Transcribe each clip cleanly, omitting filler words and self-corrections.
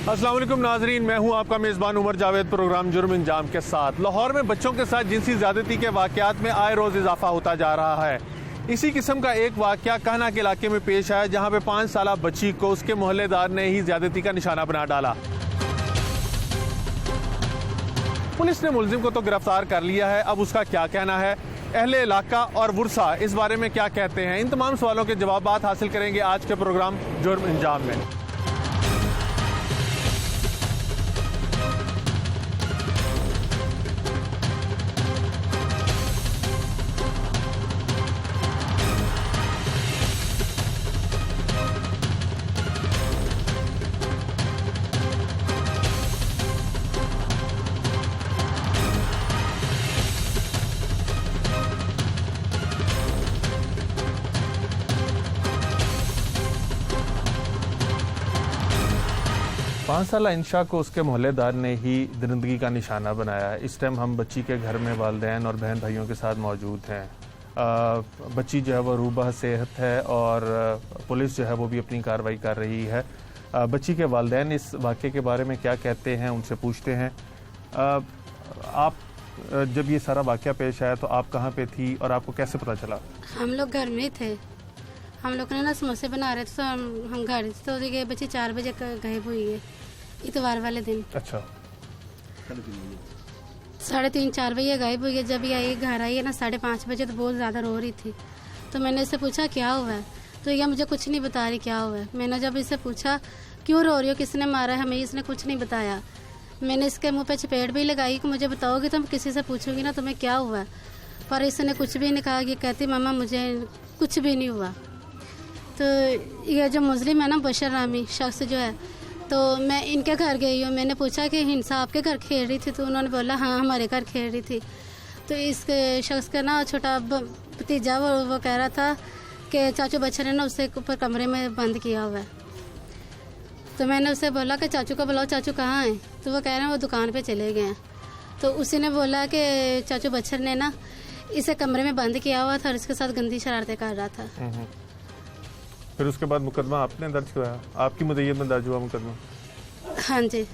अस्सलाम वालेकुम नाजरीन, मैं हूं आपका मेज़बान उमर जावेद। प्रोग्राम जुर्म इंजाम के साथ लाहौर में बच्चों के साथ जिनसी ज़्यादती के वाक़यात में आए रोज़ इजाफा होता जा रहा है। इसी किस्म का एक वाक़या कहना के इलाके में पेश आया, जहां पे 5 साला बच्ची को उसके मोहल्लेदार ने ही ज़्यादती का निशाना बना डाला। पुलिस ने मुलजिम को तो गिरफ्तार कर लिया है, अब उसका क्या कहना है, अहले इलाका और वर्सा इस बारे में क्या कहते हैं, इन तमाम सवालों के जवाब हासिल करेंगे आज के प्रोग्राम जुर्म इंजाम में। पाँच साला इंशा को उसके मोहल्लेदार ने ही दरिंदगी का निशाना बनाया है। इस टाइम हम बच्ची के घर में वालिदैन और बहन भाइयों के साथ मौजूद हैं। बच्ची जो है वो रूबा सेहत है और पुलिस जो है वो भी अपनी कार्रवाई कर रही है। बच्ची के वालिदैन इस वाक़े के बारे में क्या कहते हैं, उनसे पूछते हैं। आप जब ये सारा वाक़या पेश आया तो आप कहाँ पे थी और आपको कैसे पता चला? हम लोग घर में थे। हम लोग ने ना समोसे बना रहे थे तो हम घर तो ये बच्ची 4 बजे गायब हुई है, इतवार वाले दिन। अच्छा, 3:30-4 बजे गायब हुई है। जब ये आई घर आई है ना 5:30 बजे, तो बहुत ज़्यादा रो रही थी। तो मैंने इससे पूछा क्या हुआ है, तो यह मुझे कुछ नहीं बता रही क्या हुआ है। मैंने जब इससे पूछा क्यों रो रही हो, किसने मारा है, हमें इसने कुछ नहीं बताया। मैंने इसके मुँह पे चपेट भी लगाई कि मुझे बताओगी तो मैं किसी से पूछूंगी ना तुम्हें क्या हुआ है, पर इसने कुछ भी नहीं कहा। ये कहती मामा मुझे कुछ भी नहीं हुआ। तो ये जो मुस्लिम है ना, बशर नामी शख्स जो है, तो मैं इनके घर गई हूँ। मैंने पूछा कि हिंसा आपके घर खेल रही थी, तो उन्होंने बोला हाँ हमारे घर खेल रही थी। तो इस शख्स का ना छोटा भतीजा वो कह रहा था कि चाचू बच्चे ने ना उसे ऊपर कमरे में बंद किया हुआ है। तो मैंने उससे बोला कि चाचू को बुलाओ, चाचू कहाँ हैं? तो वो कह रहे हैं वो दुकान पे चले गए हैं। तो उसी ने बोला कि चाचू बच्चर ने ना इसे कमरे में बंद किया हुआ था और इसके साथ गंदी शरारतें कर रहा था। फिर उसके बाद मुकदमा आपने दर्ज कराया? आपकी मुद्दत में दर्ज हुआ मुकदमा? हाँ जी,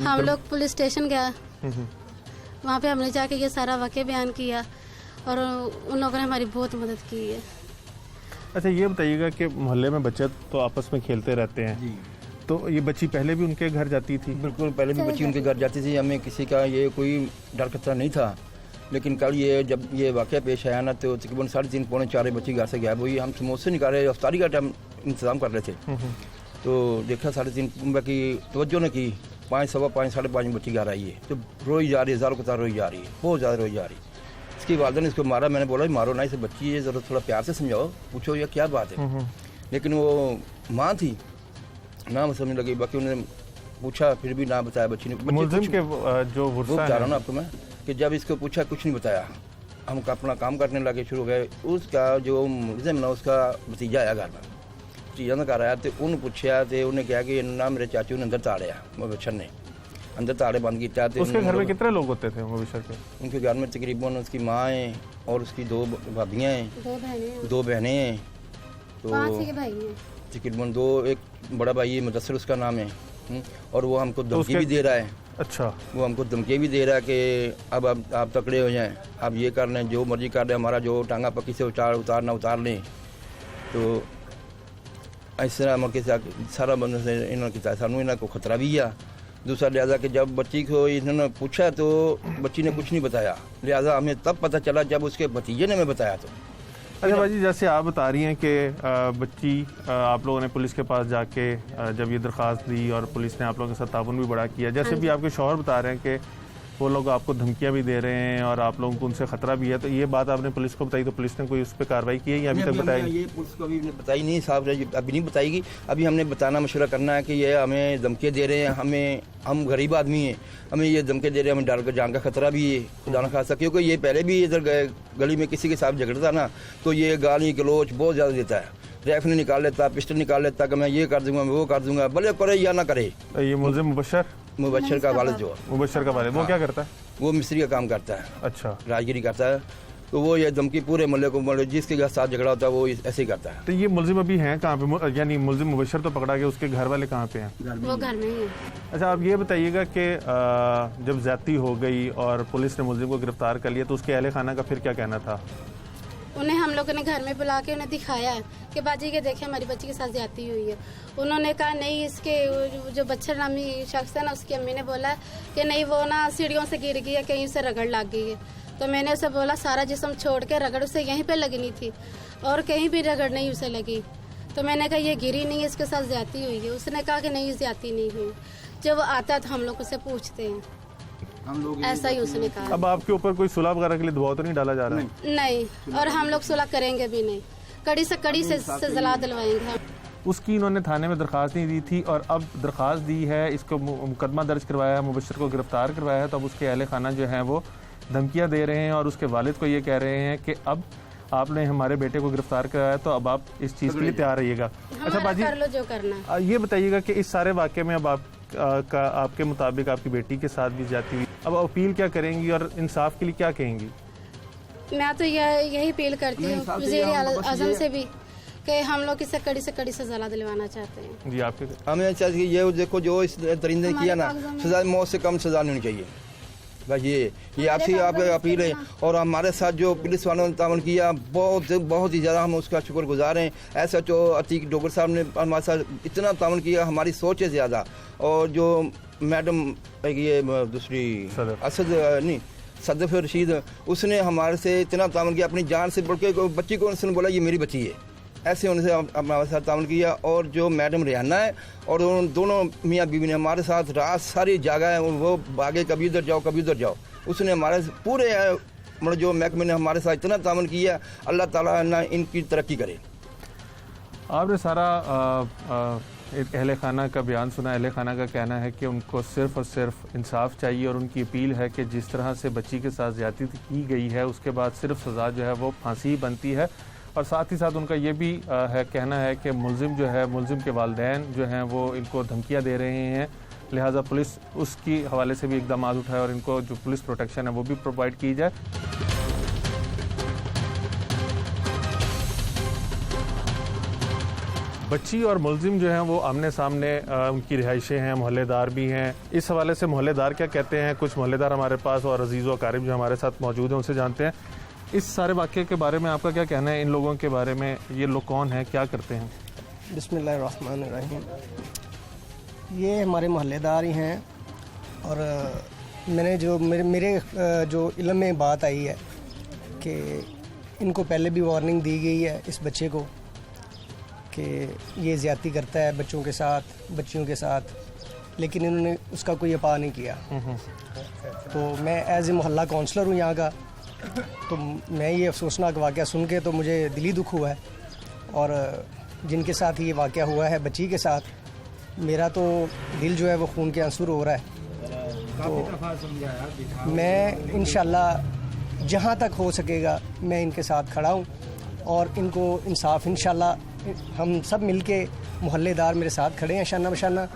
हम लोग पुलिस स्टेशन गया, वहाँ पे हमने जाके ये सारा वाक़या बयान किया और उन लोगों ने हमारी बहुत मदद की है। अच्छा, ये बताइएगा कि मोहल्ले में बच्चे तो आपस में खेलते रहते हैं जी, तो ये बच्ची पहले भी उनके घर जाती थी? बिल्कुल, पहले भी बच्ची उनके घर जाती थी। हमें किसी का ये कोई डर खतरा नहीं था। लेकिन कल ये जब ये वाक़या पेश आया ना, तो तकरीबन 3:30-4 बच्ची घर से गायब हुई। हम समोसे निकाले, अफ्तारी का टाइम इंतज़ाम कर रहे थे, तो देखा 3:30 की तवज्जो ने की, 5, सवा 5, 5:30 बच्ची घर आई है। तो रोई जा रही है, ज़ारो कतार रोई जा रही है, बहुत ज़्यादा रोई जा रही है। इसकी वालिदा ने इसको मारा। मैंने बोला मारो ना इसे, बच्ची है, ज़रा थोड़ा प्यार से समझाओ, पूछो ये क्या बात है। लेकिन वो माँ थी, ना समझ लगी। बाकी उन्होंने पूछा फिर भी ना बताया बच्ची ने। मुल्ज़िम के जो बता रहा हूँ ना आपको मैं, कि जब इसको पूछा कुछ नहीं बताया। हम अपना काम करने लगे, शुरू हो गए। उसका जो मुल्ज़िम ना, उसका भतीजा आया घर में, भतीजा ने घर आया तो उन्हें पूछा तो उन्हें कहा कि ना मेरे चाचू ने अंदर ताड़िया, मुबशर ने अंदर ताड़े बंद किया। उसके घर में कितने लोग होते थे मुबशर के? उनके घर में तकरीबन उसकी माँ है और उसकी 2 भाभियाँ हैं, 2 बहनें हैं, तो तकरीबन 2, एक बड़ा भाई है मुदस्सिर उसका नाम है, और वो हमको धमकी भी दे रहा है। अच्छा, वो हमको धमकी भी दे रहा है कि अब आप तकड़े हो जाएं, आप ये कर लें, जो मर्जी कर लें, हमारा जो टांगा पक्की से उतारना उतार लें। तो इस तरह मौके से सारा बंद से इन्होंने किया। सानू इन्होंने को खतरा भी है। दूसरा लिहाजा कि जब बच्ची को इन्होंने पूछा तो बच्ची ने कुछ नहीं बताया, लिहाजा हमें तब पता चला जब उसके भतीजे ने हमें बताया। तो अच्छा भाजी, जैसे आप बता रही हैं कि बच्ची आप लोगों ने पुलिस के पास जाके जब ये दरख्वास्त दी और पुलिस ने आप लोगों के साथ ताउन भी बड़ा किया, जैसे भी आपके शौहर बता रहे हैं कि वो लोग आपको धमकियां भी दे रहे हैं और आप लोगों को उनसे खतरा भी है, तो ये बात आपने पुलिस को बताई, तो पुलिस ने कोई उस पर कार्रवाई की है या अभी तक बताई? ये पुलिस को अभी बताई नहीं साहब, अभी नहीं बताएगी। अभी हमने बताना मशवरा करना है कि ये हमें धमकी दे रहे हैं, हम गरीब आदमी हैं, हमें ये धमकी दे रहे हैं, हमें डर जान का खतरा भी है, खुदा न खासा। क्योंकि ये पहले भी इधर गली में किसी के साथ झगड़ता ना, तो ये गाली गलोच बहुत ज़्यादा देता है। रैफ ने निकाल लेता, पिस्टल निकाल लेता कि मैं ये कर दूंगा, मैं वो कर दूंगा, भले करे या ना करे। ये मुल्ज़िम मुबशर का वालिद जो मुबशर का वालिद, वो क्या करता है? वो मिस्त्री का काम करता है। अच्छा, राजगिरी करता है। तो वो ये धमकी पूरे मोहल्ले को, मतलब जिसके साथ झगड़ा होता है वो ऐसे ही करता है। तो ये मुलजिम अभी हैं कहाँ पे, यानी मुलजिम मुबशर तो पकड़ा गया, उसके घर वाले कहाँ पे हैं? वो घर में ही है। अच्छा, आप ये बताइएगा कि जब ज्यादती हो गई और पुलिस ने मुलजिम को गिरफ्तार कर लिया तो उसके अहले खाना का फिर क्या कहना था? उन्हें हम लोगों ने घर में बुला के उन्हें दिखाया कि बाजी के देखे हमारी बच्ची के साथ ज्यादती हुई है। उन्होंने कहा नहीं, इसके जो बच्चर नामी शख्स है ना, उसकी अम्मी ने बोला कि नहीं वो ना सीढ़ियों से गिर गई है, कहीं उसे रगड़ लग गई है। तो मैंने उसे बोला सारा जिस्म छोड़ के रगड़ उसे यहीं पे लगनी थी और कहीं भी रगड़ नहीं उसे लगी। तो मैंने कहा ये गिरी नहीं है, इसके साथ ज्यादती हुई है। उसने कहा कि नहीं ज्यादती नहीं हुई। जब वो आता है तो हम लोग उसे पूछते हैं, ऐसा ही उसने कहा। अब आपके ऊपर कोई सुलह वगैरह के लिए दबाव तो नहीं डाला जा रहा है? नहीं, और हम लोग सुलह करेंगे भी नहीं, कड़ी से कड़ी से सजा दिलवाएंगे हम। उसकी इन्होंने थाने में दरख्वास्त नहीं दी थी और अब दरख्वास्त दी है, इसको मुकदमा दर्ज करवाया है, मुबशर को गिरफ्तार करवाया है। तो अब उसके अहले खाना जो हैं वो धमकियां दे रहे हैं और उसके वालिद को ये कह रहे हैं कि अब आपने हमारे बेटे को गिरफ्तार कराया तो अब आप इस चीज़ के लिए तैयार रहिएगा। अच्छा बाजी, कर लो जो करना। ये बताइएगा कि इस सारे वाक़े में अब आपके मुताबिक आपकी बेटी के साथ भी जाती हुई, अब अपील क्या करेंगी और इंसाफ के लिए क्या कहेंगी? मैं तो यही अपील करती हूँ वज़ीर आज़म से भी कि हम लोग इसे कड़ी से कड़ी सजा दिलवाना चाहते हैं। जी आपके? हमें चाहिए ये देखो जो इस दरिंदे ने किया ना, सजा मौत से कम सजा नहीं होनी चाहिए। बस ये आपसे आप अपील है। और हमारे साथ जो पुलिस वालों ने तावन किया बहुत ही ज़्यादा हम उसका शुक्रगुजार हैं। ऐसा जो अतीक डोगर साहब ने हमारे साथ इतना तावन किया, हमारी सोच है ज़्यादा। और जो मैडम ये दूसरी सदफ रशीद, उसने हमारे से इतना तावन किया, अपनी जान से बढ़ के बच्ची को उसने बोला ये मेरी बच्ची है, ऐसे उनसे हमारे साथ तावन किया। और जो मैडम रिहाना है और दोनों मियाँ बीवी ने हमारे साथ रात सारी जागा है, वो भागे कभी उधर जाओ कभी उधर जाओ। उसने हमारे पूरे मतलब जो महकमे ने हमारे साथ इतना तावन किया, अल्लाह ताला ना इनकी तरक्की करे। आपने सारा एक अहले खाना का बयान सुना। अहले खाना का कहना है कि उनको सिर्फ़ और सिर्फ इंसाफ चाहिए और उनकी अपील है कि जिस तरह से बच्ची के साथ ज़्यादती की गई है उसके बाद सिर्फ सज़ा जो है वो फांसी बनती है। और साथ ही साथ उनका ये भी कहना है कि मुलजिम जो है, मुलजिम के वालिदैन जो हैं वो इनको धमकियां दे रहे हैं, लिहाजा पुलिस उसकी हवाले से भी इकदाम उठाए और इनको जो पुलिस प्रोटेक्शन है वो भी प्रोवाइड की जाए। बच्ची और मुलजिम जो हैं वो आमने सामने उनकी रिहाइशें हैं, मोहल्लेदार भी हैं। इस हवाले से मोहल्लेदार क्या कहते हैं, कुछ मोहल्लेदार हमारे पास और अजीज़ व अकारिब जो हमारे साथ मौजूद हैं उनसे जानते हैं। इस सारे वाक़े के बारे में आपका क्या कहना है? इन लोगों के बारे में, ये लोग कौन हैं, क्या करते हैं? बिस्मिल्लाहिर्रहमानिर्रहीम। ये हमारे मोहल्लेदार ही हैं और मैंने जो मेरे जो इल्म में बात आई है कि इनको पहले भी वार्निंग दी गई है इस बच्चे को कि ये ज़्यादती करता है बच्चों के साथ, बच्चियों के साथ, लेकिन इन्होंने उसका कोई अपा नहीं किया। तो मैं एज ए मोहल्ला काउंसलर हूँ यहाँ का, तो मैं ये अफसोसनाक वाक़या सुन के तो मुझे दिली दुख हुआ है। और जिनके साथ ये वाक़या हुआ है बच्ची के साथ, मेरा तो दिल जो है वो खून के आंसू रो रहा है। तो मैं इंशाल्लाह जहाँ तक हो सकेगा मैं इनके साथ खड़ा हूँ और इनको इंसाफ इंशाल्लाह हम सब मिलके मोहल्लेदार मेरे साथ खड़े हैं शाना बशाना,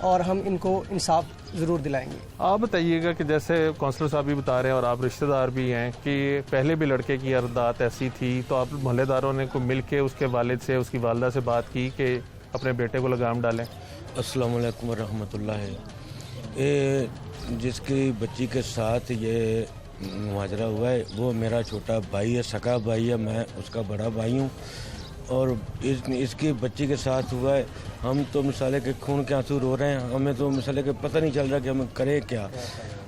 और हम इनको इंसाफ ज़रूर दिलाएंगे। आप बताइएगा कि जैसे काउंसलर साहब भी बता रहे हैं और आप रिश्तेदार भी हैं कि पहले भी लड़के की अर्दात ऐसी थी, तो आप मोहल्लेदारों ने को मिल के उसके वालिद से, उसकी वालदा से बात की कि अपने बेटे को लगाम डालें? अस्सलाम वालेकुम रहमतुल्लाह। ये जिसकी बच्ची के साथ ये मुहाजरा हुआ है वो मेरा छोटा भाई है, सगा भाई है, मैं उसका बड़ा भाई हूँ। और इसकी बच्ची के साथ हुआ है। हम तो मिसाले के खून के आंसू रो रहे हैं, हमें तो मिसाले के पता नहीं चल रहा कि हम करें क्या।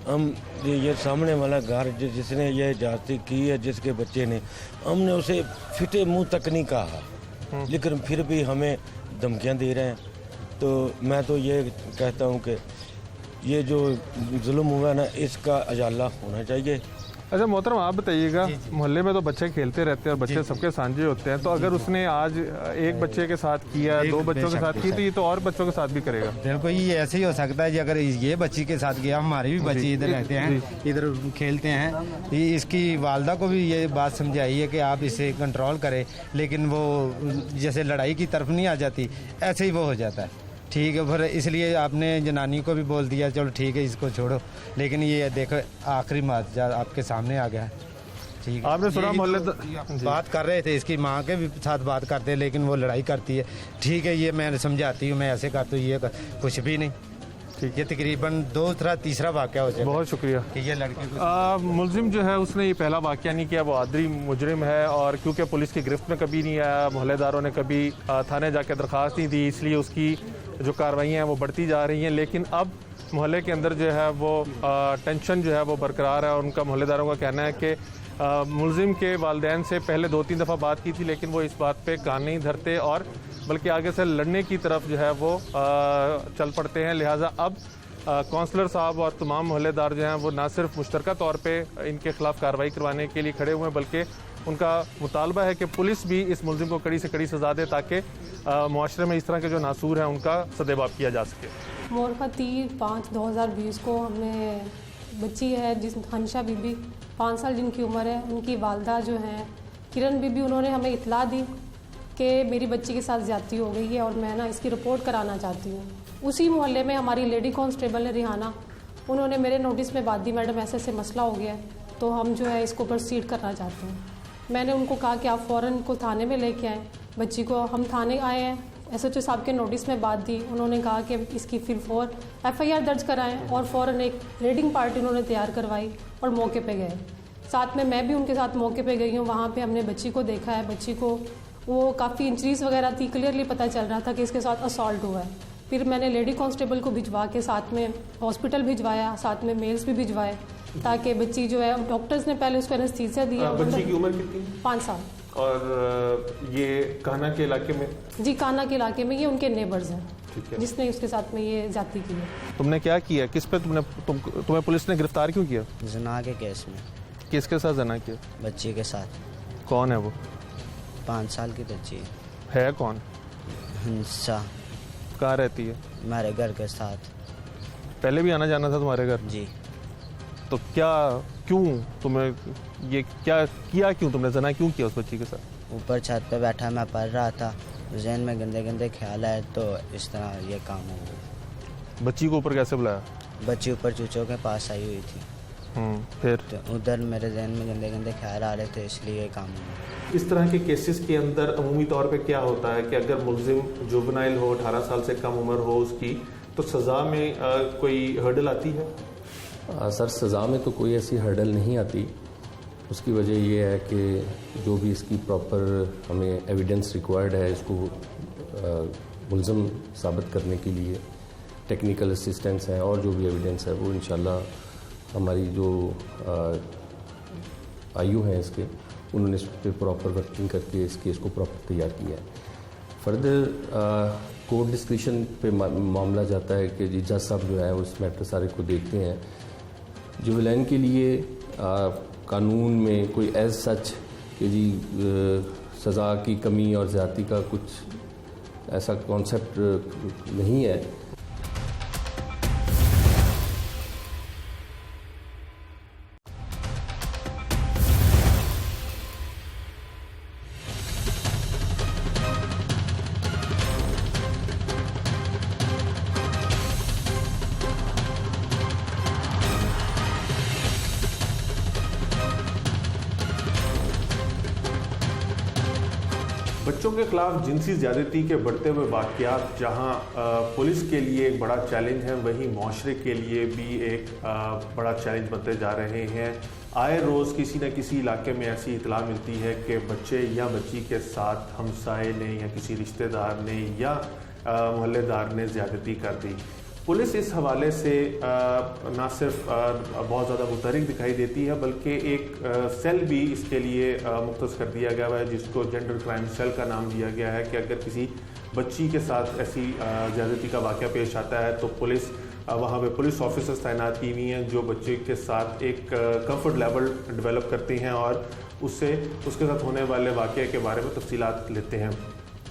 हम ये सामने वाला घर जिसने ये जाति की है, जिसके बच्चे ने, हमने उसे फिटे मुंह तक नहीं कहा, लेकिन फिर भी हमें धमकियां दे रहे हैं। तो मैं तो ये कहता हूँ कि ये जो जुल्म हुआ ना, इसका अजाला होना चाहिए। अच्छा मोहतरम, आप बताइएगा, मोहल्ले में तो बच्चे खेलते रहते हैं और बच्चे सबके साझे होते हैं, तो अगर उसने आज एक बच्चे के साथ किया, दो बच्चों के साथ की, तो ये तो और बच्चों के साथ भी करेगा। बिल्कुल, ये ऐसे ही हो सकता है जी। अगर ये बच्ची के साथ किया, हमारी भी बच्ची इधर रहते हैं, इधर खेलते हैं, इसकी वालदा को भी ये बात समझाई है कि आप इसे कंट्रोल करें, लेकिन वो जैसे लड़ाई की तरफ नहीं आ जाती, ऐसे ही वो हो जाता है। ठीक है, फिर इसलिए आपने जनानी को भी बोल दिया चलो ठीक है इसको छोड़ो, लेकिन ये देखो आखिरी मार्जा आपके सामने आ गया है। ठीक है। आपने सुना यही मोहल्ले तो बात कर रहे थे, इसकी माँ के भी साथ बात करते हैं, लेकिन वो लड़ाई करती है। ठीक है, ये मैं समझाती हूँ, मैं ऐसे करती हूँ, ये कुछ भी नहीं। ठीक, ये तकरीबन दूसरा तीसरा वाक़या हो जाए। बहुत शुक्रिया। कि ये लड़के को मुलजिम जो है उसने ये पहला वाक़या नहीं किया, वो आदरी मुजरिम है, और क्योंकि पुलिस की गिरफ्त में कभी नहीं आया, मोहल्लेदारों ने कभी थाने जाकर दरख्वास्त नहीं दी, इसलिए उसकी जो कार्रवाइयाँ हैं वो बढ़ती जा रही हैं। लेकिन अब मोहल्ले के अंदर जो है वो टेंशन जो है वो बरकरार है, और उनका मोहल्लेदारों का कहना है कि मुलजिम के वालिदैन से पहले 2-3 दफ़ा बात की थी, लेकिन वो इस बात पे कान नहीं धरते और बल्कि आगे से लड़ने की तरफ जो है वो चल पड़ते हैं। लिहाजा अब काउंसलर साहब और तमाम मोहल्लेदार जो हैं वो ना सिर्फ मुश्तरका तौर पे इनके खिलाफ कार्रवाई करवाने के लिए खड़े हुए हैं, बल्कि उनका मुतालबा है कि पुलिस भी इस मुलजिम को कड़ी से कड़ी सज़ा दे, ताकि मुआशरे में इस तरह के जो नासूर हैं उनका सदेबाब किया जा सके। मोरखा 3/5/2020 को हमने बच्ची है जिस हंशा बीबी 5 साल जिनकी उम्र है, उनकी वालदा जो हैं किरण बीबी, उन्होंने हमें इतला दी कि मेरी बच्ची के साथ ज़्यादती हो गई है और मैं ना इसकी रिपोर्ट कराना चाहती हूँ। उसी मोहल्ले में हमारी लेडी कांस्टेबल ने रिहाना, उन्होंने मेरे नोटिस में बात दी, मैडम ऐसे ऐसे मसला हो गया है, तो हम जो है इसको प्रोसीड करना चाहते हैं। मैंने उनको कहा कि आप फ़ौरन को थाने में लेके आएँ बच्ची को। हम थाने आए हैं, SHO साहब के नोटिस में बात दी, उन्होंने कहा कि इसकी फिर FIR दर्ज कराएं, और फ़ौरन एक रेडिंग पार्टी उन्होंने तैयार करवाई और मौके पे गए। साथ में मैं भी उनके साथ मौके पे गई हूँ। वहाँ पे हमने बच्ची को देखा है, बच्ची को वो काफ़ी इंजरीज वगैरह थी, क्लियरली पता चल रहा था कि इसके साथ असॉल्ट हुआ है। फिर मैंने लेडी कांस्टेबल को भिजवा के साथ में हॉस्पिटल भिजवाया, साथ में मेल्स भी भिजवाए, ताकि बच्ची जो है, डॉक्टर्स ने पहले उसको एनेस्थीसिया दिया। बच्ची की उम्र कितनी? 5 साल। और ये कान्हा के इलाके में? जी, कान्हा के इलाके में, ये उनके नेबर्स हैं। ठीक है। जिसने उसके साथ में ये जाती की है। तुमने क्या किया, किस पे तुम्हें पुलिस ने गिरफ्तार क्यों किया? जना के केस में। किसके साथ जना किया? बच्ची के साथ। कौन है वो? 5 साल की बच्ची है कौन? हंसा। कहाँ रहती है? हमारे घर के साथ। पहले भी आना जाना था तुम्हारे घर? जी। तो क्यों तुम्हें ये क्या किया, क्यों तुमने जना क्यों किया उस बच्ची के साथ? ऊपर छत पे बैठा मैं पढ़ रहा था, जहन में गंदे गंदे ख्याल आए, तो इस तरह ये काम हो गया। बच्ची को ऊपर कैसे बुलाया? बच्ची ऊपर चूचों के पास आई हुई थी, फिर तो उधर मेरे जहन में गंदे गंदे ख्याल आ रहे थे, इसलिए ये काम हुआ। इस तरह के केसेस के अंदर अमूमी तौर पे क्या होता है कि अगर मुलजिम जुवेनाइल हो, 18 साल से कम उम्र हो उसकी, तो सज़ा में कोई हर्डल आती है? सर, सज़ा में तो कोई ऐसी हर्डल नहीं आती। उसकी वजह ये है कि जो भी इसकी प्रॉपर हमें एविडेंस रिक्वायर्ड है इसको मुलजिम साबित करने के लिए टेक्निकल असिस्टेंस हैं, और जो भी एविडेंस है वो इंशाल्लाह हमारी जो आयु हैं इसके, उन्होंने इस पर प्रॉपर वर्किंग करके इस केस को प्रॉपर तैयार किया है। फर्दर कोर्ट डिस्क्रिशन पे मामला जाता है कि जी जज साहब जो है वो इस मैटर सारे को देखते हैं। जुवेनाइल के लिए कानून में कोई एज सच कि जी सज़ा की कमी और ज़्यादती का कुछ ऐसा कॉन्सेप्ट नहीं है। बच्चों के खिलाफ जिनसी ज़्यादती के बढ़ते हुए वाक़यात जहां पुलिस के लिए एक बड़ा चैलेंज है, वहीं माशरे के लिए भी एक बड़ा चैलेंज बनते जा रहे हैं। आए रोज़ किसी न किसी इलाके में ऐसी इतला मिलती है कि बच्चे या बच्ची के साथ हमसाए ने या किसी रिश्तेदार ने या मोहल्लेदार ने ज़्यादती कर दी। पुलिस इस हवाले से ना सिर्फ बहुत ज़्यादा मुतहरिक दिखाई देती है, बल्कि एक सेल भी इसके लिए मुख्तस कर दिया गया है, जिसको जेंडर क्राइम सेल का नाम दिया गया है कि अगर किसी बच्ची के साथ ऐसी ज़्यादती का वाक़या पेश आता है तो पुलिस वहाँ पे पुलिस ऑफिसर्स तैनात की हुई हैं जो बच्चे के साथ एक कंफर्ट लेवल डेवलप करते हैं और उससे उसके साथ होने वाले वाक़े के बारे में तफसीलात लेते हैं।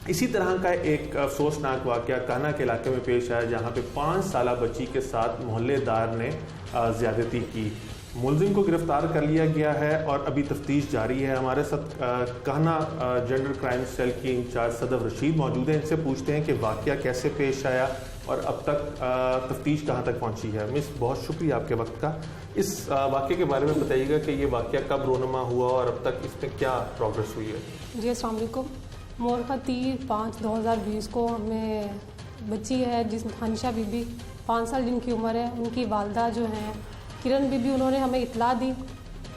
इसी तरह का एक अफसोसनाक वाक़या कान्हा के इलाके में पेश आया, जहाँ पे 5 साल बच्ची के साथ मोहल्लेदार ने ज़्यादती की। मुलजिम को गिरफ्तार कर लिया गया है और अभी तफ्तीश जारी है। हमारे साथ कहना जेंडर क्राइम सेल की इंचार्ज सदफ रशीद मौजूद हैं। इनसे पूछते हैं कि वाकया कैसे पेश आया और अब तक तफ्तीश कहाँ तक पहुँची है। मिस, बहुत शुक्रिया आपके वक्त का। इस वाकये के बारे में बताइएगा कि ये वाकया कब रोनमा हुआ और अब तक इसमें क्या प्रोग्रेस हुई है। जी अस्सलाम वालेकुम। मोरखा 3/5/2020 को हमें बच्ची है जिस हंशा बीबी 5 साल जिनकी उम्र है, उनकी वालदा जो हैं किरण बीबी, उन्होंने हमें इत्तला दी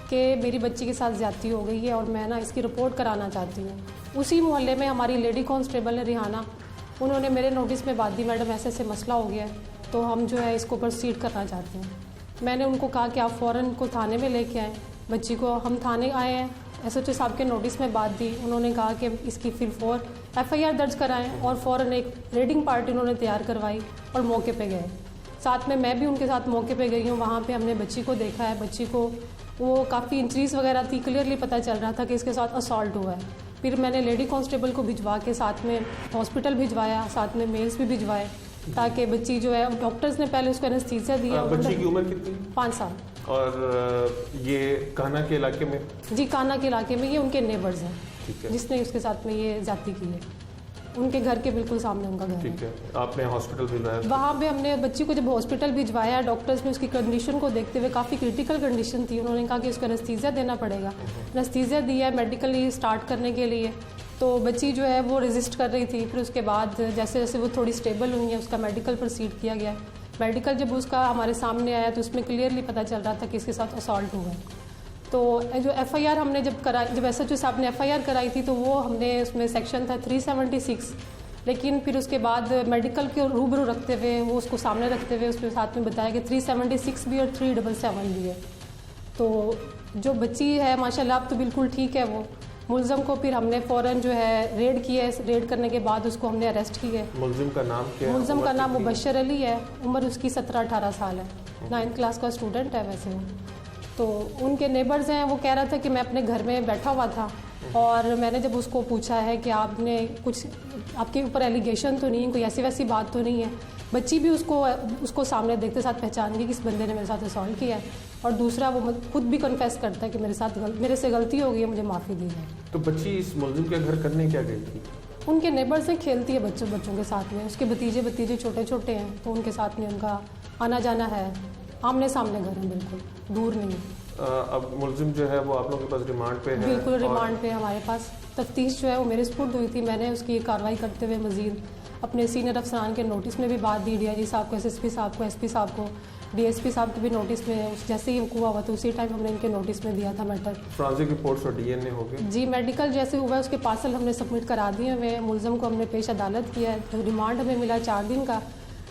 कि मेरी बच्ची के साथ ज़्यादती हो गई है और मैं ना इसकी रिपोर्ट कराना चाहती हूँ। उसी मोहल्ले में हमारी लेडी कांस्टेबल है रिहाना, उन्होंने मेरे नोटिस में बात दी, मैडम ऐसे ऐसे मसला हो गया है तो हम जो है इसको प्रोसीड करना चाहते हैं। मैंने उनको कहा कि आप फ़ौरन को थाने में लेके आएँ बच्ची को। हम थाने आए हैं, SHO साहब के नोटिस में बात दी, उन्होंने कहा कि इसकी फिर FIR दर्ज कराएं और फ़ौरन एक रेडिंग पार्टी उन्होंने तैयार करवाई और मौके पे गए। साथ में मैं भी उनके साथ मौके पे गई हूँ। वहाँ पे हमने बच्ची को देखा है, बच्ची को वो काफ़ी इंजरीज वगैरह थी, क्लियरली पता चल रहा था कि इसके साथ असॉल्ट हुआ है। फिर मैंने लेडी कांस्टेबल को भिजवा के साथ में हॉस्पिटल भिजवाया, साथ में मेल्स भी भिजवाए ताकि बच्ची जो है, डॉक्टर्स ने पहले उसको एनेस्थीसिया दिया। बच्ची की उम्र कितनी? 5 साल। और ये कान्हा के इलाके में? जी कान्हा के इलाके में, ये उनके नेबर्स हैं जिसने उसके साथ में ये जाती की है, उनके घर के बिल्कुल सामने उनका घर है। आपने हॉस्पिटल भिजवाया? वहाँ पे हमने बच्ची को जब हॉस्पिटल भिजवाया, डॉक्टर्स ने उसकी कंडीशन को देखते हुए, काफ़ी क्रिटिकल कंडीशन थी, उन्होंने कहा कि उसको एनेस्थीसिया देना पड़ेगा। एनेस्थीसिया दिया मेडिकली स्टार्ट करने के लिए, तो बच्ची जो है वो रेजिस्ट कर रही थी। फिर उसके बाद जैसे जैसे वो थोड़ी स्टेबल हुई है, उसका मेडिकल प्रोसीड किया गया। मेडिकल जब उसका हमारे सामने आया तो उसमें क्लियरली पता चल रहा था कि इसके साथ असॉल्ट हुआ है। तो जो FIR हमने जब SHO साहब ने FIR कराई थी तो वो हमने उसमें सेक्शन था 376, लेकिन फिर उसके बाद मेडिकल के रूबरू रखते हुए, वो उसको सामने रखते हुए उसके साथ में बताया कि 376 भी और 377 भी है। तो जो बच्ची है माशाल्लाह अब तो बिल्कुल ठीक है। वो मुलज़म को फिर हमने फ़ौरन जो है रेड किया है, रेड करने के बाद उसको हमने अरेस्ट किया है। मुलज़िम का नाम क्या है? मुलज़िम का नाम मुबशर अली है, उम्र उसकी 17-18 साल है, 9th क्लास का स्टूडेंट है वैसे वो। तो उनके नेबर्स हैं, वो कह रहा था कि मैं अपने घर में बैठा हुआ था और मैंने जब उसको पूछा है कि आपने कुछ, आपके ऊपर एलिगेशन तो नहीं है, कोई ऐसी वैसी बात तो नहीं है। बच्ची भी उसको सामने देखते साथ पहचान गई कि इस बंदे ने मेरे साथ असॉल्ट किया है, और दूसरा वो खुद भी कन्फेस करता है कि मेरे से गलती हो गई है, मुझे माफ़ी दी है। तो बच्ची इस मुलजिम के घर करने क्या गई थी? उनके नेबर से खेलती है बच्चों के साथ में, उसके भतीजे छोटे छोटे हैं तो उनके साथ में उनका आना जाना है, आमने सामने घर है, बिल्कुल दूर नहीं। अब मुलजिम जो है वो आप लोगों के पास रिमांड पे है? बिल्कुल रिमांड पे हमारे पास। तफ्तीश जो है वो मेरे स्पुर्द हुई थी, मैंने उसकी कार्रवाई करते हुए मजीद अपने सीनियर अफसरान के नोटिस में भी बात दी, DIG साहब को, SSP साहब को, SP साहब को, DSP साहब के भी नोटिस में, जैसे ही हुआ हुआ तो उसी टाइम हमने इनके नोटिस में दिया था मैटर। फॉरेंसिक रिपोर्ट्स और DNA हो गए? जी मेडिकल जैसे हुआ उसके पार्सल हमने सबमिट करा दिए हुए। मुलज़म को हमने पेश अदालत किया है, तो रिमांड हमें मिला 4 दिन का।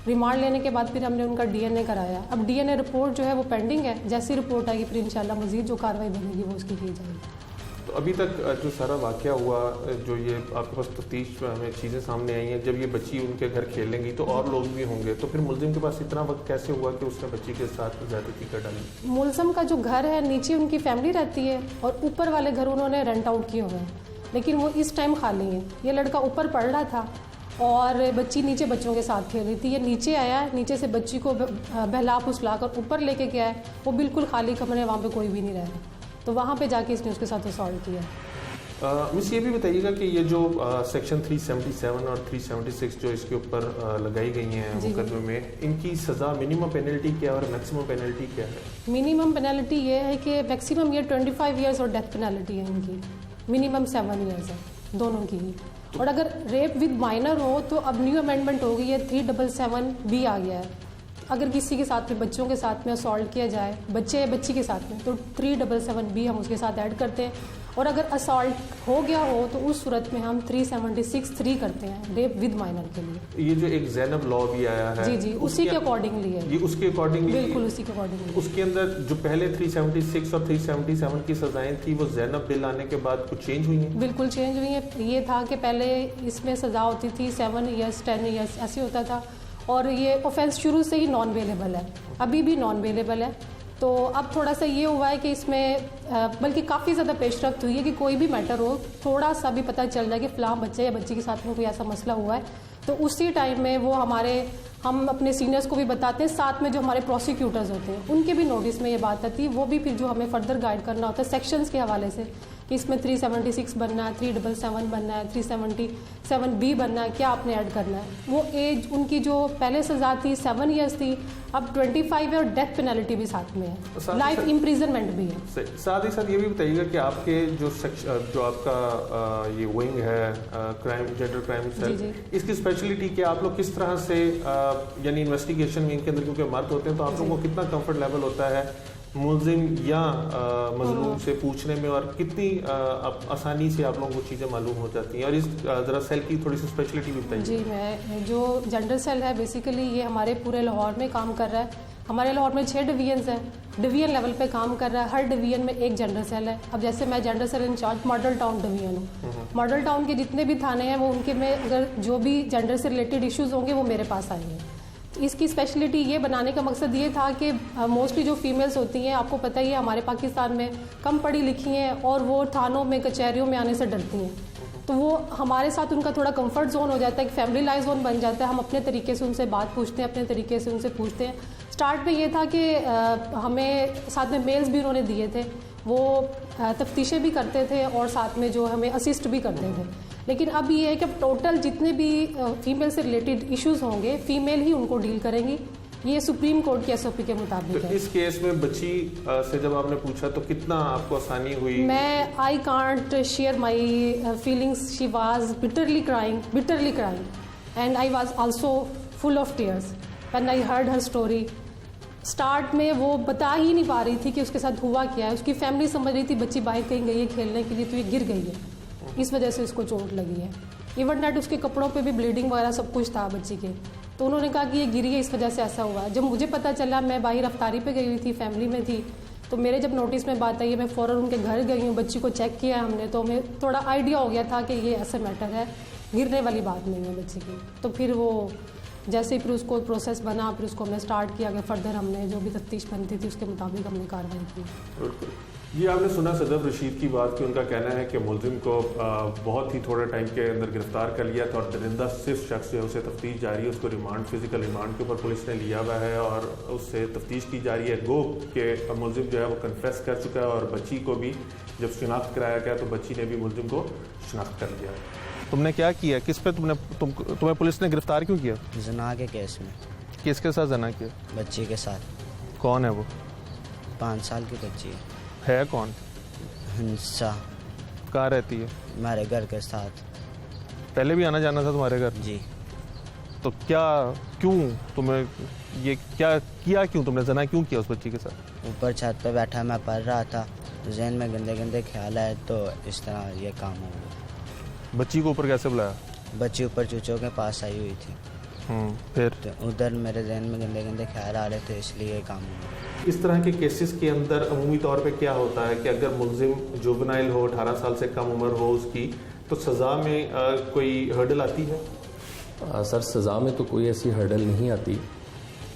रिमांड लेने के बाद फिर हमने उनका DNA कराया। अब DNA रिपोर्ट जो है वो पेंडिंग है, जैसी रिपोर्ट आएगी फिर इंशाल्लाह मज़ीद जो कार्रवाई बनेगी वो उसकी की जाएगी। तो अभी तक जो सारा वाकया हुआ, जो ये आपके पास तफ्तीश में चीज़ें सामने आई हैं, जब ये बच्ची उनके घर खेलेंगी तो और लोग भी होंगे, तो फिर मुलजिम के पास इतना वक्त कैसे हुआ कि उसने बच्ची के साथ ज़्यादती कर डाली? मुलजिम का जो घर है नीचे उनकी फैमिली रहती है और ऊपर वाले घर उन्होंने रेंट आउट किए हुए हैं, लेकिन वो इस टाइम खाली है। ये लड़का ऊपर पढ़ रहा था और बच्ची नीचे बच्चों के साथ खेल रही थी। ये नीचे आया, नीचे से बच्ची को बहला फुसला कर ऊपर लेके गया है, वो बिल्कुल खाली कमरे, वहाँ पे कोई भी नहीं रह रहा, तो वहाँ पे जाके इसने उसके साथ असॉल्ट किया। मिस ये भी बताइएगा कि ये जो सेक्शन 377 और 376 जो इसके ऊपर लगाई गई हैं मुकदमे में, इनकी सज़ा मिनिमम पेनल्टी क्या है और मैक्सिमम पेनल्टी क्या है? मिनिमम पेनल्टी ये है कि मैक्सिमम ये 25 ईयर्स और डेथ पेनल्टी है इनकी, मिनिमम 7 ईयर्स है दोनों की ही। और अगर रेप विद माइनर हो तो अब न्यू अमेंडमेंट हो गई है, 377B आ गया है। अगर किसी के साथ में, बच्चों के साथ में असॉल्ट किया जाए, बच्चे या बच्ची के साथ में, तो 377B हम उसके साथ ऐड करते हैं। और अगर असॉल्ट हो गया हो तो उस सूरत में हम 376(3) करते हैं रेप विद माइनर के लिए। ये जो एक ज़ैनब लॉ भी आया है, जी उसी के अकॉर्डिंगली है ये, उसके अकॉर्डिंगली, बिल्कुल उसी के अकॉर्डिंगली। उसके अंदर जो पहले 376 और 377 की सजाएं थी, वो ज़ैनब बिल आने के बाद कुछ चेंज हुई हैं? बिल्कुल चेंज हुई है। ये था कि पहले इसमें सज़ा होती थी 7 ईयर्स 10 ईयर्स ऐसे होता था, और ये ऑफेंस शुरू से ही नॉन वेलेबल है, अभी भी नॉन वेलेबल है। तो अब थोड़ा सा ये हुआ है कि इसमें बल्कि काफ़ी ज़्यादा पेशरफ्त हुई है कि कोई भी मैटर हो, थोड़ा सा भी पता चल जाए कि फ़लाँ बच्चे या बच्ची के साथ में कोई ऐसा मसला हुआ है, तो उसी टाइम में वो हम अपने सीनियर्स को भी बताते हैं, साथ में जो हमारे प्रोसिक्यूटर्स होते हैं उनके भी नोटिस में ये बात आती है, वो भी फिर जो हमें फर्दर गाइड करना होता है सेक्शंस के हवाले से कि इसमें 376 बनना है, 377 बनना है, 377B बनना है, क्या आपने ऐड करना है। वो एज उनकी जो पहले सज़ा थी 7 ईयर्स थी, अब 25 है और डेथ पेनल्टी भी साथ में है, लाइफ इम्प्रिजनमेंट भी है। साथ ही साथ ये भी बताइएगा कि आपके जो आपका ये विंग है क्राइम जेंडर क्राइम सेल, इसकी स्पेशलिटी क्या, आप लोग किस तरह से यानी इन्वेस्टिगेशन विंग के अंदर क्योंकि मर्द होते हैं तो आप लोगों को कितना कंफर्ट लेवल होता है मुलजिम या मजलूम से पूछने में, और कितनी आसानी से आप लोगों को चीज़ें मालूम हो जाती हैं, और इस ज़रा सेल की थोड़ी सी स्पेशलिटी भी बताइए। जी, मैं जो जेंडर सेल है बेसिकली ये हमारे पूरे लाहौर में काम कर रहा है। हमारे लाहौर में 6 डिवीजन्स हैं, डिवीजन लेवल पे काम कर रहा है, हर डिवीजन में एक जेंडर सेल है। अब जैसे मैं gender cell in charge Model Town division हूँ, मॉडल टाउन के जितने भी थाने हैं वो उनके में अगर जो भी जेंडर से रिलेटेड इश्यूज होंगे वो मेरे पास आएंगे। इसकी स्पेशलिटी ये बनाने का मकसद ये था कि मोस्टली जो फीमेल्स होती हैं, आपको पता ही है हमारे पाकिस्तान में कम पढ़ी लिखी हैं और वो थानों में कचहरियों में आने से डरती हैं, तो वो हमारे साथ उनका थोड़ा कंफर्ट जोन हो जाता है, एक फैमिली लाइफ जोन बन जाता है। हम अपने तरीके से उनसे बात पूछते हैं, अपने तरीके से उनसे पूछते हैं। स्टार्ट में ये था कि हमें साथ में मेल्स भी उन्होंने दिए थे, वो तफ्तीशें भी करते थे और साथ में जो हमें असिस्ट भी करते थे। लेकिन अब ये है कि टोटल जितने भी फीमेल से रिलेटेड इश्यूज होंगे फीमेल ही उनको डील करेंगी, ये सुप्रीम कोर्ट के SOP के मुताबिक तो है। इस केस में बच्ची से जब आपने पूछा तो कितना आपको आसानी हुई? I can't share my feelings, she was bitterly crying and I was also full of tears when I heard her story. Start में वो बता ही नहीं पा रही थी कि उसके साथ हुआ क्या है। उसकी फैमिली समझ रही थी बच्ची बाहर कहीं गई है खेलने के लिए तो ये गिर गई है, इस वजह से उसको चोट लगी है। इवन डेट उसके कपड़ों पे भी ब्लीडिंग वगैरह सब कुछ था बच्ची के, तो उन्होंने कहा कि ये गिरी है, इस वजह से ऐसा हुआ। जब मुझे पता चला, मैं बाहर अफ्तारी पे गई हुई थी, फैमिली में थी, तो मेरे जब नोटिस में बात आई है मैं फ़ौरन उनके घर गई हूँ, बच्ची को चेक किया हमने, तो हमें थोड़ा आइडिया हो गया था कि ये ऐसा मैटर है, गिरने वाली बात नहीं है बच्ची की। तो फिर वो जैसे ही फिर उसको प्रोसेस बना, फिर उसको हमने स्टार्ट किया कि फर्दर हमने जो भी तफ्तीश बनती थी उसके मुताबिक हमने कार्रवाई की। ये आपने सुना सदफ रशीद की बात कि उनका कहना है कि मुलजिम को बहुत ही थोड़े टाइम के अंदर गिरफ्तार कर लिया था और दरिंदा सिर्फ शख्स जो है उसे तफ्तीश जारी है, उसको रिमांड फिजिकल रिमांड के ऊपर पुलिस ने लिया हुआ है और उससे तफ्तीश की जा रही है। गो के मुलजिम जो है वो कन्फेस कर चुका है और बच्ची को भी जब शिनाख्त कराया गया तो बच्ची ने भी मुलजिम को शिनाख्त कर लिया। तुमने क्या किया, किस पे तुम्हें पुलिस ने गिरफ्तार क्यों किया? जना के केस में। किसके साथ जना किया? बच्ची के साथ। कौन है वो? 5 साल की बच्ची है कौन? हंसा। कहाँ रहती है? हमारे घर के साथ। पहले भी आना जाना था तुम्हारे घर? जी। तो क्यों तुम्हें ये क्या किया, क्यों तुमने जना क्यों किया उस बच्ची के साथ? ऊपर छत पे बैठा मैं पढ़ रहा था, जहन में गंदे गंदे ख्याल आए तो इस तरह ये काम हो गया। बच्ची को ऊपर कैसे बुलाया? बच्ची ऊपर चूचों के पास आई हुई थी, फिर तो उधर मेरे जहन में गंदे गंदे ख्याल आ रहे थे, इसलिए ये काम हुआ। इस तरह के केसेस के अंदर अमूमी तौर पे क्या होता है कि अगर मुलजिम जुवेनाइल हो, 18 साल से कम उम्र हो उसकी, तो सज़ा में कोई हर्डल आती है? सर, सज़ा में तो कोई ऐसी हर्डल नहीं आती।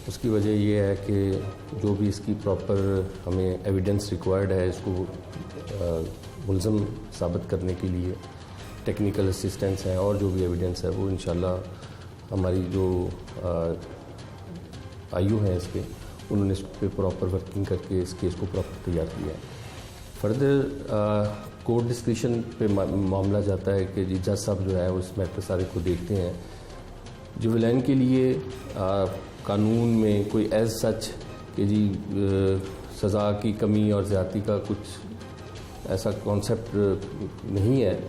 उसकी वजह यह है कि जो भी इसकी प्रॉपर हमें एविडेंस रिक्वायर्ड है इसको मुलजिम साबित करने के लिए टेक्निकल असिस्टेंस हैं और जो भी एविडेंस है वो इंशाल्लाह हमारी जो आयु है इसके, उन्होंने इस पर प्रॉपर वर्किंग करके इस केस को प्रॉपर तैयार किया है। फर्दर कोर्ट डिस्क्रिशन पे मामला जाता है कि जी जज साहब जो है वो इस मैटर सारे को देखते हैं। जुवेनाइल के लिए कानून में कोई एज सच कि जी सज़ा की कमी और ज़्यादती का कुछ ऐसा कॉन्सेप्ट नहीं है।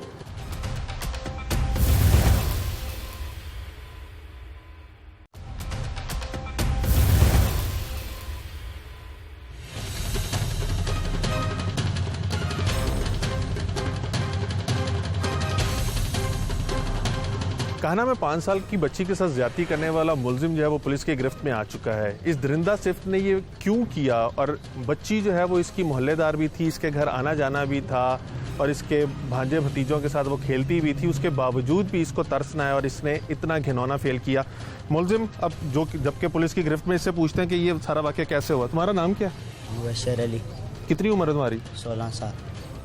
कान्हा में 5 साल की बच्ची के साथ ज्यादती करने वाला मुलजिम जो है वो पुलिस की गिरफ्त में आ चुका है। इस दरिंदा सिफ्त ने ये क्यों किया, और बच्ची जो है वो इसकी मोहल्लेदार भी थी, इसके घर आना जाना भी था और इसके भांजे भतीजों के साथ वो खेलती भी थी, उसके बावजूद भी इसको तरस ना आया और इसने इतना घिनौना फेल किया। मुलजिम अब जबकि पुलिस की गिरफ्त में इससे पूछते हैं कि ये सारा वाक़या कैसे हुआ। तुम्हारा नाम क्या? मुबशर अली। कितनी उम्र है तुम्हारी? 16 साल।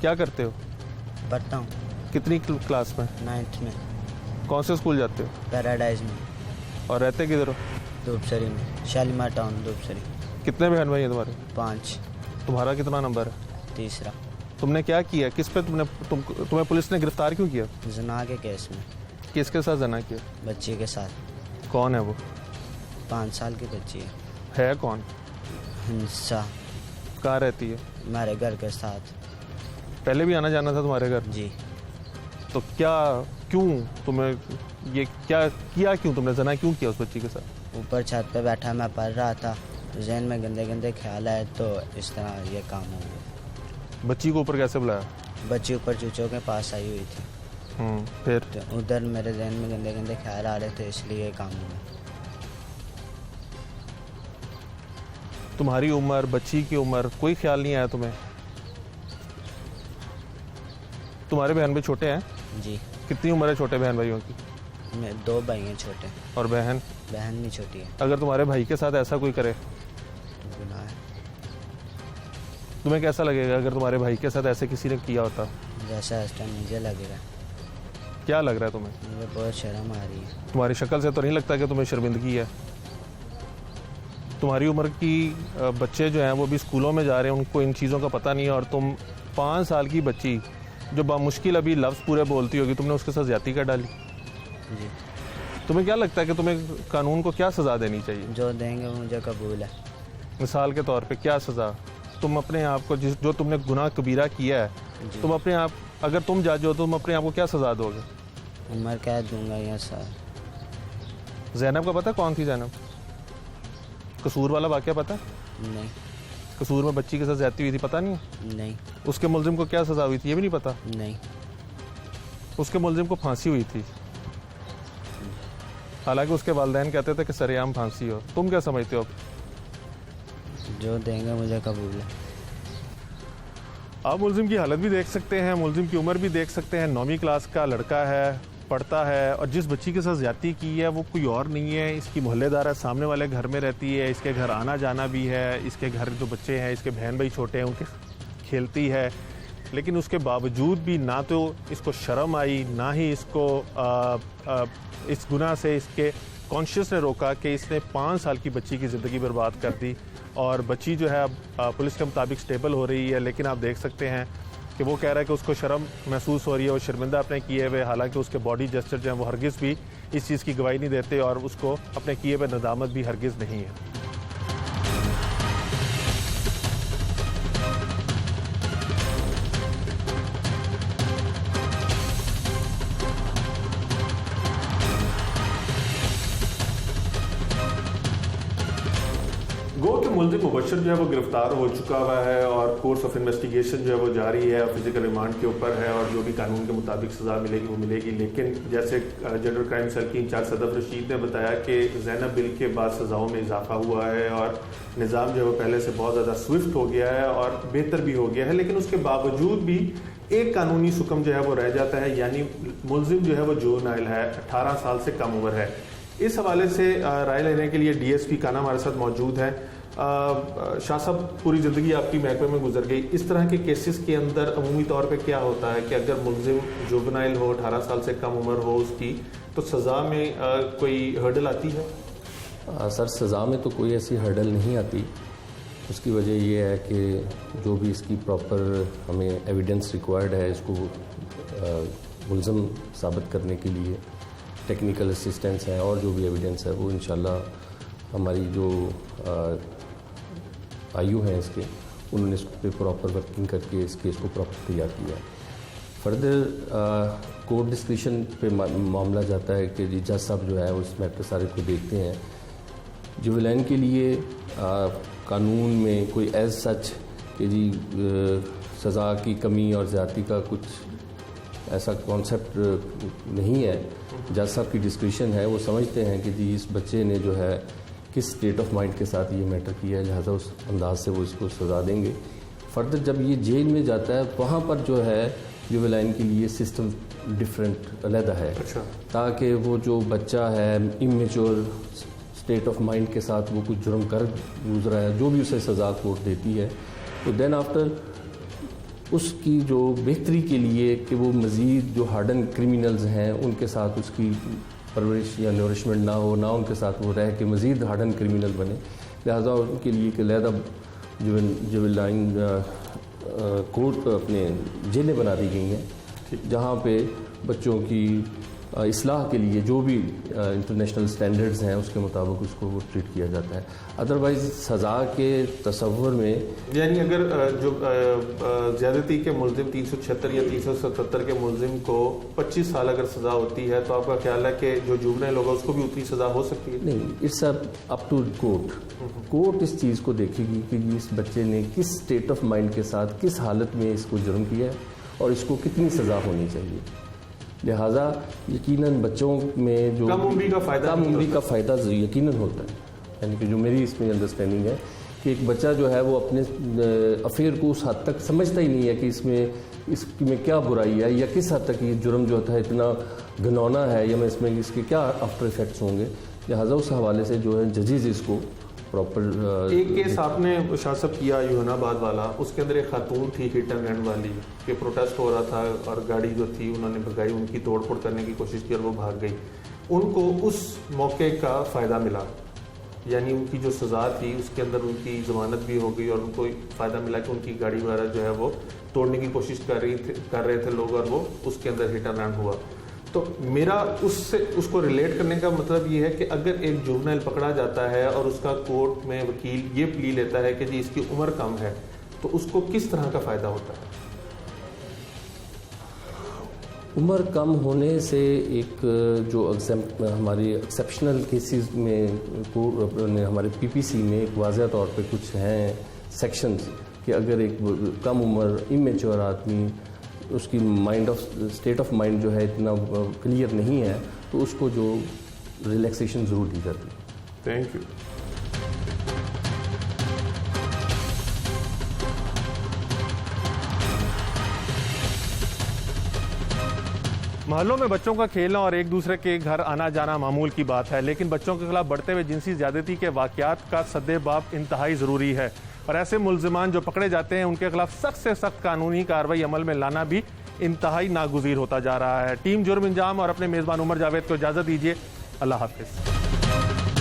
क्या करते हो? पढ़ता हूँ। कितनी क्लास में? 9th में। कौन से स्कूल जाते हो? पैराडाइज में। और रहते किधर हो? धूपसरी में, शालीमार टाउन धूपसरी। कितने बहन भाई हैं तुम्हारे? 5। तुम्हारा कितना नंबर है? 3रा। तुमने क्या किया? किस पे तुम्हें पुलिस ने गिरफ्तार क्यों किया? जना के केस में। किसके साथ जना किया? बच्ची के साथ। कौन है वो? 5 साल की बच्ची है कौन? हिंसा। कहाँ रहती है? हमारे घर के साथ। पहले भी आना जाना था तुम्हारे घर? जी। तो क्यों तुम्हें ये क्या किया? क्यों तुमने जना क्यों किया उस बच्ची के साथ? ऊपर छत पे बैठा मैं पढ़ रहा था, जहन में गंदे गंदे ख्याल आए तो इस तरह ये काम हो गया। बच्ची को ऊपर कैसे बुलाया? बच्ची ऊपर चूचों के पास आई हुई थी। फिर? तो उधर मेरे जहन में गंदे गंदे ख्याल आ रहे थे, इसलिए ये काम हुआ। तुम्हारी उम्र, बच्ची की उम्र, कोई ख्याल नहीं आया तुम्हें? तुम्हारे बहन भाई छोटे हैं? जी। कितनी उम्र है छोटे बहन भाइयों की? 2 भाई हैं छोटे। और बहन? बहन नहीं छोटी है। अगर तुम्हारे भाई के साथ ऐसा कोई करे तो गुनाह है। तुम्हें कैसा लगेगा अगर तुम्हारे भाई के साथ ऐसे किसी ने किया होता? जैसा इस टाइम मुझे लगेगा। क्या लग रहा है तुम्हें? मुझे बहुत शर्म आ रही है। तुम्हारी शक्ल से तो नहीं लगता कि तुम्हें शर्मिंदगी है। तुम्हारी उम्र की बच्चे जो हैं वो भी स्कूलों में जा रहे हैं, उनको इन चीज़ों का पता नहीं है, और तुम 5 साल की बच्ची जो बामुश्किल अभी लफ्ज़ पूरे बोलती होगी, तुमने उसके साथ ज्यादती कर डाली। जी। तुम्हें क्या लगता है कि तुम्हें कानून को क्या सज़ा देनी चाहिए? जो देंगे वो मुझे कबूल है। मिसाल के तौर पे क्या सज़ा? तुम अपने आप को जो तुमने गुनाह कबीरा किया है, तुम अपने आप, अगर तुम जज हो तुम अपने आप को क्या सज़ा दोगे? उम्र कैद दूंगा या सर। ज़ैनब का पता कौन थी? ज़ैनब कसूर वाला वाक़या पता? नहीं। कसूर में बच्ची के साथ ज्यादती हुई थी, पता नहीं? नहीं। उसके मुलजिम को क्या सज़ा हुई थी ये भी नहीं पता? नहीं। उसके मुलजिम को फांसी हुई थी, हालांकि उसके वालिदैन कहते थे कि सरेआम फांसी हो। तुम क्या समझते हो? जो देंगे मुझे कबूल है। आप मुलजिम की हालत भी देख सकते हैं, मुलजिम की उम्र भी देख सकते हैं। 9वीं क्लास का लड़का है, पढ़ता है, और जिस बच्ची के साथ ज्यादती की है वो कोई और नहीं है, इसकी मोहल्लेदार है, सामने वाले घर में रहती है, इसके घर आना जाना भी है, इसके घर जो बच्चे हैं, इसके बहन भाई छोटे हैं, उनके खेलती है। लेकिन उसके बावजूद भी ना तो इसको शर्म आई, ना ही इसको इस गुनाह से इसके कॉन्शियस ने रोका कि इसने 5 साल की बच्ची की ज़िंदगी बर्बाद कर दी। और बच्ची जो है अब पुलिस के मुताबिक स्टेबल हो रही है, लेकिन आप देख सकते हैं कि वो कह रहा है कि उसको शर्म महसूस हो रही है, वो शर्मिंदा अपने किए हुए, हालांकि उसके बॉडी जेस्चर जो हैं वो हरगिज़ भी इस चीज़ की गवाही नहीं देते, और उसको अपने किए हुए नदामत भी हरगिज़ नहीं है। गो के मुलजिम मुबशर जो है वो गिरफ्तार हो चुका हुआ है, और कोर्स ऑफ इन्वेस्टिगेशन जो है वो जारी है, फिजिकल रिमांड के ऊपर है, और जो भी कानून के मुताबिक सज़ा मिलेगी वो मिलेगी। लेकिन जैसे जनरल क्राइम सेल की इंचार्ज सदफ रशीद ने बताया कि ज़ैनब बिल के बाद सज़ाओं में इजाफा हुआ है, और निज़ाम जो है वो पहले से बहुत ज़्यादा स्विफ्ट हो गया है और बेहतर भी हो गया है। लेकिन उसके बावजूद भी एक कानूनी सुकम जो है वो रह जाता है, यानी मुलजिम जो है वो जुवेनाइल है, 18 साल से कम उम्र है। इस हवाले से राय लेने के लिए DSP काना हमारे साथ मौजूद है। शाह साहब, पूरी ज़िंदगी आपकी महकमे में गुजर गई, इस तरह के केसेस के अंदर अमूमी तौर पे क्या होता है कि अगर मुलजिम जुवेनाइल हो, 18 साल से कम उम्र हो उसकी, तो सज़ा में कोई हर्डल आती है? सर, सज़ा में तो कोई ऐसी हर्डल नहीं आती। उसकी वजह ये है कि जो भी इसकी प्रॉपर हमें एविडेंस रिक्वायर्ड है, इसको मुलजिम साबित करने के लिए टेक्निकल असिस्टेंस है और जो भी एविडेंस है वो इंशाल्लाह हमारी जो आयु है इसके, उन्होंने इस पर प्रॉपर वर्किंग करके इस केस को प्रॉपर तैयार किया है। फर्दर कोर्ट डिस्क्रिप्शन पे मामला जाता है कि जी जज साहब जो है वो इस मैटर सारे को देखते हैं। जुवेनाइल के लिए कानून में कोई एज सच कि जी सज़ा की कमी और ज़्यादती का कुछ ऐसा कॉन्सेप्ट नहीं है। जज साहब की डिस्क्रिप्शन है, वो समझते हैं कि जी इस बच्चे ने जो है किस स्टेट ऑफ माइंड के साथ ये मैटर किया है, लिहाजा उस अंदाज से वो इसको सज़ा देंगे। फर्दर जब ये जेल में जाता है वहाँ पर जो है जुवेनाइल के लिए सिस्टम डिफरेंट अलग है। अच्छा। ताकि वो जो बच्चा है इमेच्योर स्टेट ऑफ माइंड के साथ वो कुछ जुर्म कर गुजरा है, जो भी उसे सज़ा कोर्ट देती है, तो देन आफ्टर उसकी जो बेहतरी के लिए कि वो मज़ीद जो हार्डन क्रिमिनल्स हैं उनके साथ उसकी परवरिश या नरिशमेंट ना हो, ना उनके साथ वो रह के मज़ीद हार्डन क्रिमिनल बने, लिहाजा उनके लिए एक अलहदा जुवेनाइन कोर्ट अपने जेलें बना दी गई हैं जहाँ पे बच्चों की इस्लाह के लिए जो भी इंटरनेशनल स्टैंडर्ड्स हैं उसके मुताबिक उसको वो ट्रीट किया जाता है। अदरवाइज़ सज़ा के तसव्वुर में यानी अगर जो ज़्यादती के मुलजिम 376 या 377 के मुलजिम को 25 साल अगर सज़ा होती है तो आपका ख्याल है कि जो जुवेनाइल होगा उसको भी उतनी सज़ा हो सकती है? नहीं, इट्स अप टू कोर्ट इस चीज़ को देखेगी कि इस बच्चे ने किस स्टेट ऑफ माइंड के साथ किस हालत में इसको जुर्म किया है और इसको कितनी सज़ा होनी चाहिए। लिहाजा यकीनन बच्चों में जो कम उम्री का फ़ायदा यकीनन होता है, यानी कि जो मेरी इसमें अंडरस्टैंडिंग है कि एक बच्चा जो है वो अपने अफेयर को उस हद तक समझता ही नहीं है कि इसमें क्या बुराई है या किस हद तक ये जुर्म जो है इतना घिनौना है या मैं इसमें इसके क्या आफ्टर इफेक्ट्स होंगे। लिहाजा उस हवाले से जो है जजेस इसको प्रॉपर एक केस आपने शासक किया यूनाबाद वाला, उसके अंदर एक खातून थी हिट एंड रन वाली कि प्रोटेस्ट हो रहा था और गाड़ी जो थी उन्होंने भगाई, उनकी तोड़फोड़ करने की कोशिश की और वो भाग गई। उनको उस मौके का फ़ायदा मिला, यानी उनकी जो सज़ा थी उसके अंदर उनकी ज़मानत भी हो गई और उनको फ़ायदा मिला कि उनकी गाड़ी वगैरह जो है वो तोड़ने की कोशिश कर रहे थे लोग और वो उसके अंदर हिट एंड रन हुआ। तो मेरा उसको रिलेट करने का मतलब ये है कि अगर एक जुवेनाइल पकड़ा जाता है और उसका कोर्ट में वकील ये प्ली लेता है कि जी इसकी उम्र कम है, तो उसको किस तरह का फ़ायदा होता है? उम्र कम होने से एक जो हमारी एक्सेप्शनल केसेस में हमारे पीपीसी में एक वाज़ह तौर पे कुछ हैं सेक्शंस कि अगर एक कम उम्र इमेच्योर आदमी उसकी स्टेट ऑफ माइंड जो है इतना क्लियर नहीं है तो उसको जो रिलैक्सेशन ज़रूर दी जाती है। Thank you. महल्लों में बच्चों का खेलना और एक दूसरे के घर आना जाना मामूल की बात है, लेकिन बच्चों के खिलाफ बढ़ते हुए जिनसी ज्यादती के वाकयात का सद्देबाब इंतहाई ज़रूरी है और ऐसे मुल्जिमान जो पकड़े जाते हैं उनके खिलाफ सख्त से सख्त कानूनी कार्रवाई अमल में लाना भी इंतहाई नागुज़ीर होता जा रहा है। टीम जुर्म इंजाम और अपने मेज़बान उमर जावेद को इजाज़त दीजिए। अल्लाह हाफिज़।